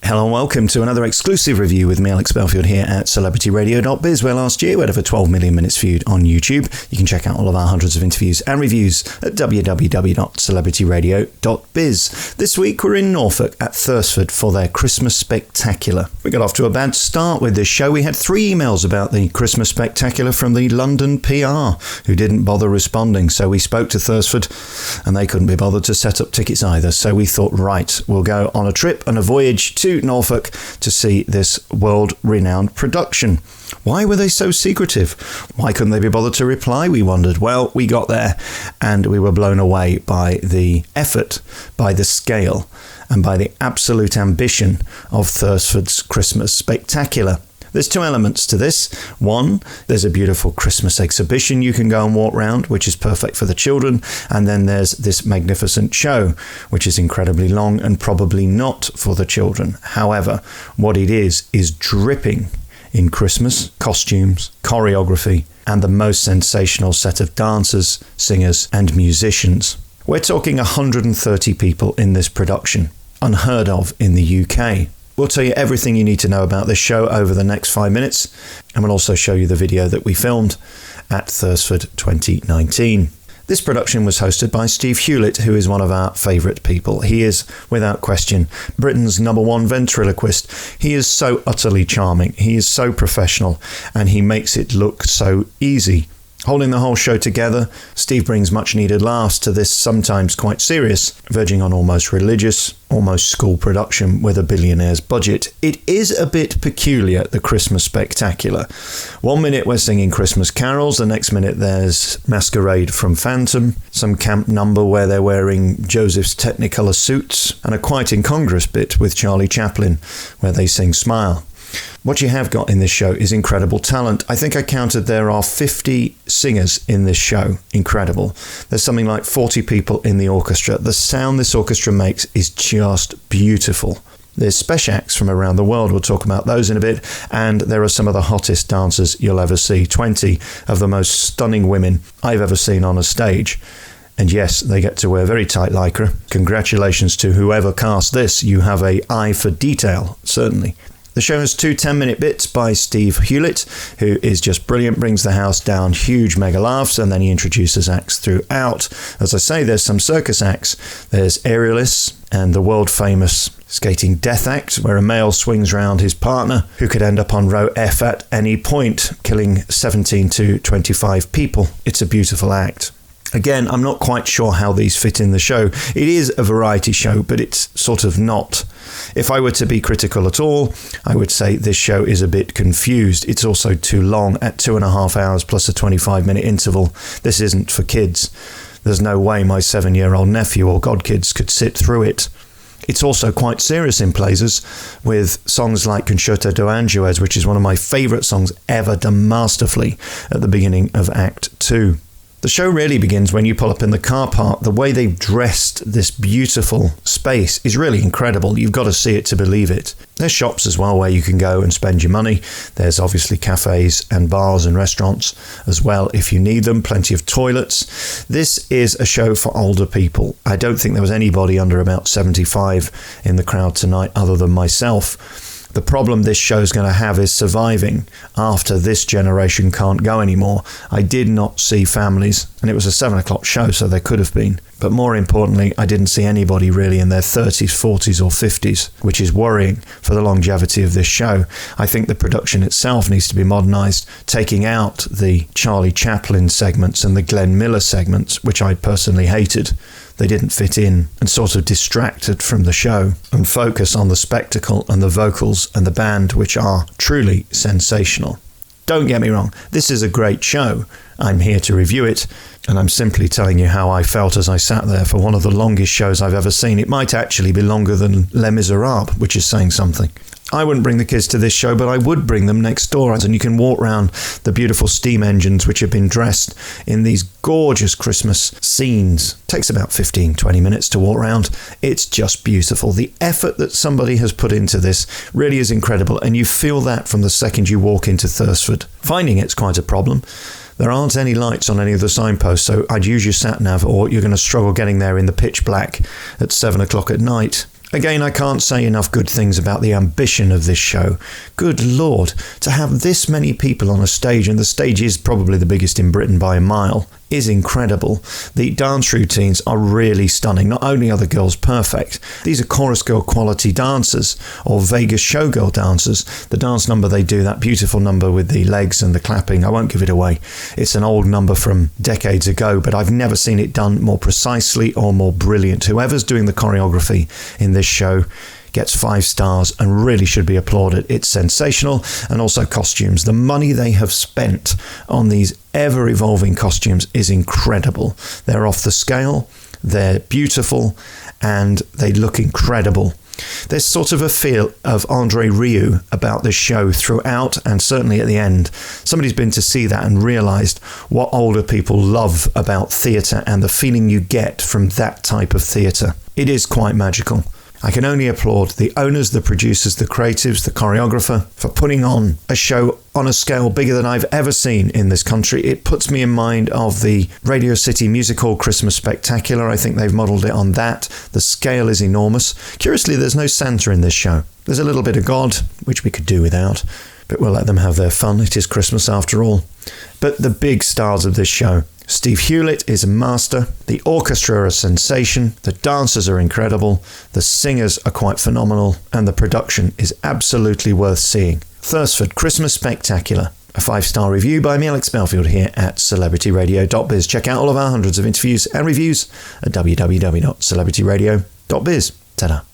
Hello and welcome to another exclusive review with me, Alex Belfield, here at celebrityradio.biz, where last year we had over 12 million minutes viewed on YouTube. You can check out all of our hundreds of interviews and reviews at www.celebrityradio.biz. This week we're in Norfolk at Thursford for their Christmas Spectacular. We got off to a bad start with this show. We had 3 emails about the Christmas Spectacular from the London PR, who didn't bother responding. So we spoke to Thursford and they couldn't be bothered to set up tickets either. So we thought, right, we'll go on a trip and a voyage to Norfolk to see this world-renowned production. Why were they so secretive? Why couldn't they be bothered to reply, we wondered? Well, we got there and we were blown away by the effort, by the scale, and by the absolute ambition of Thursford's Christmas Spectacular. There's 2 elements to this. One, there's a beautiful Christmas exhibition you can go and walk around, which is perfect for the children. And then there's this magnificent show, which is incredibly long and probably not for the children. However, what it is dripping in Christmas costumes, choreography, and the most sensational set of dancers, singers, and musicians. We're talking 130 people in this production, unheard of in the UK. We'll tell you everything you need to know about this show over the next 5 minutes, and we'll also show you the video that we filmed at Thursford 2019. This production was hosted by Steve Hewlett, who is one of our favourite people. He is, without question, Britain's #1 ventriloquist. He is so utterly charming, he is so professional, and he makes it look so easy. Holding the whole show together, Steve brings much needed laughs to this sometimes quite serious, verging on almost religious, almost school production with a billionaire's budget. It is a bit peculiar, the Christmas Spectacular. 1 minute we're singing Christmas carols, the next minute there's Masquerade from Phantom, some camp number where they're wearing Joseph's Technicolor suits, and a quite incongruous bit with Charlie Chaplin where they sing Smile. What you have got in this show is incredible talent. I think I counted there are 50 singers in this show. Incredible. There's something like 40 people in the orchestra. The sound this orchestra makes is just beautiful. There's special acts from around the world. We'll talk about those in a bit. And there are some of the hottest dancers you'll ever see. 20 of the most stunning women I've ever seen on a stage. And yes, they get to wear very tight lycra. Congratulations to whoever cast this. You have an eye for detail, certainly. The show has 2 10-minute bits by Steve Hewlett, who is just brilliant, brings the house down, huge mega laughs, and then he introduces acts throughout. As I say, there's some circus acts. There's aerialists and the world-famous skating death act, where a male swings round his partner, who could end up on row F at any point, killing 17 to 25 people. It's a beautiful act. Again, I'm not quite sure how these fit in the show. It is a variety show, but it's sort of not. If I were to be critical at all, I would say this show is a bit confused. It's also too long at 2.5 hours plus a 25-minute interval. This isn't for kids. There's no way my 7-year-old nephew or godkids could sit through it. It's also quite serious in places, with songs like Concerto do Angeles, which is one of my favourite songs ever, done masterfully at the beginning of Act 2. The show really begins when you pull up in the car park. The way they've dressed this beautiful space is really incredible. You've got to see it to believe it. There's shops as well where you can go and spend your money. There's obviously cafes and bars and restaurants as well if you need them. Plenty of toilets. This is a show for older people. I don't think there was anybody under about 75 in the crowd tonight other than myself. The problem this show's going to have is surviving after this generation can't go anymore. I did not see families, and it was a 7 o'clock show, so there could have been. But more importantly, I didn't see anybody really in their 30s, 40s or 50s, which is worrying for the longevity of this show. I think the production itself needs to be modernised, taking out the Charlie Chaplin segments and the Glenn Miller segments, which I personally hated. They didn't fit in and sort of distracted from the show, and focus on the spectacle and the vocals and the band, which are truly sensational. Don't get me wrong, this is a great show. I'm here to review it, and I'm simply telling you how I felt as I sat there for one of the longest shows I've ever seen. It might actually be longer than Les Miserables, which is saying something. I wouldn't bring the kids to this show, but I would bring them next door, and you can walk around the beautiful steam engines which have been dressed in these gorgeous Christmas scenes. It takes about 15-20 minutes to walk around. It's just beautiful. The effort that somebody has put into this really is incredible, and you feel that from the second you walk into Thursford. Finding it's quite a problem. There aren't any lights on any of the signposts, so I'd use your sat-nav, or you're going to struggle getting there in the pitch black at 7 o'clock at night. Again, I can't say enough good things about the ambition of this show. Good Lord, to have this many people on a stage, and the stage is probably the biggest in Britain by a mile, is incredible. The dance routines are really stunning. Not only are the girls perfect, these are chorus girl quality dancers, or Vegas showgirl dancers. The dance number they do, that beautiful number with the legs and the clapping, I won't give it away. It's an old number from decades ago, but I've never seen it done more precisely or more brilliant. Whoever's doing the choreography in this show gets 5 stars and really should be applauded. It's sensational. And also costumes. The money they have spent on these ever-evolving costumes is incredible. They're off the scale, they're beautiful, and they look incredible. There's sort of a feel of Andre Rieu about this show throughout, and certainly at the end. Somebody's been to see that and realised what older people love about theatre and the feeling you get from that type of theatre. It is quite magical. I can only applaud the owners, the producers, the creatives, the choreographer for putting on a show on a scale bigger than I've ever seen in this country. It puts me in mind of the Radio City Music Hall Christmas Spectacular. I think they've modelled it on that. The scale is enormous. Curiously, there's no Santa in this show. There's a little bit of God, which we could do without, but we'll let them have their fun. It is Christmas after all. But the big stars of this show: Steve Hewlett is a master, the orchestra are a sensation, the dancers are incredible, the singers are quite phenomenal, and the production is absolutely worth seeing. Thursford Christmas Spectacular. A 5-star review by me, Alex Belfield, here at celebrityradio.biz. Check out all of our hundreds of interviews and reviews at www.celebrityradio.biz. Ta-da.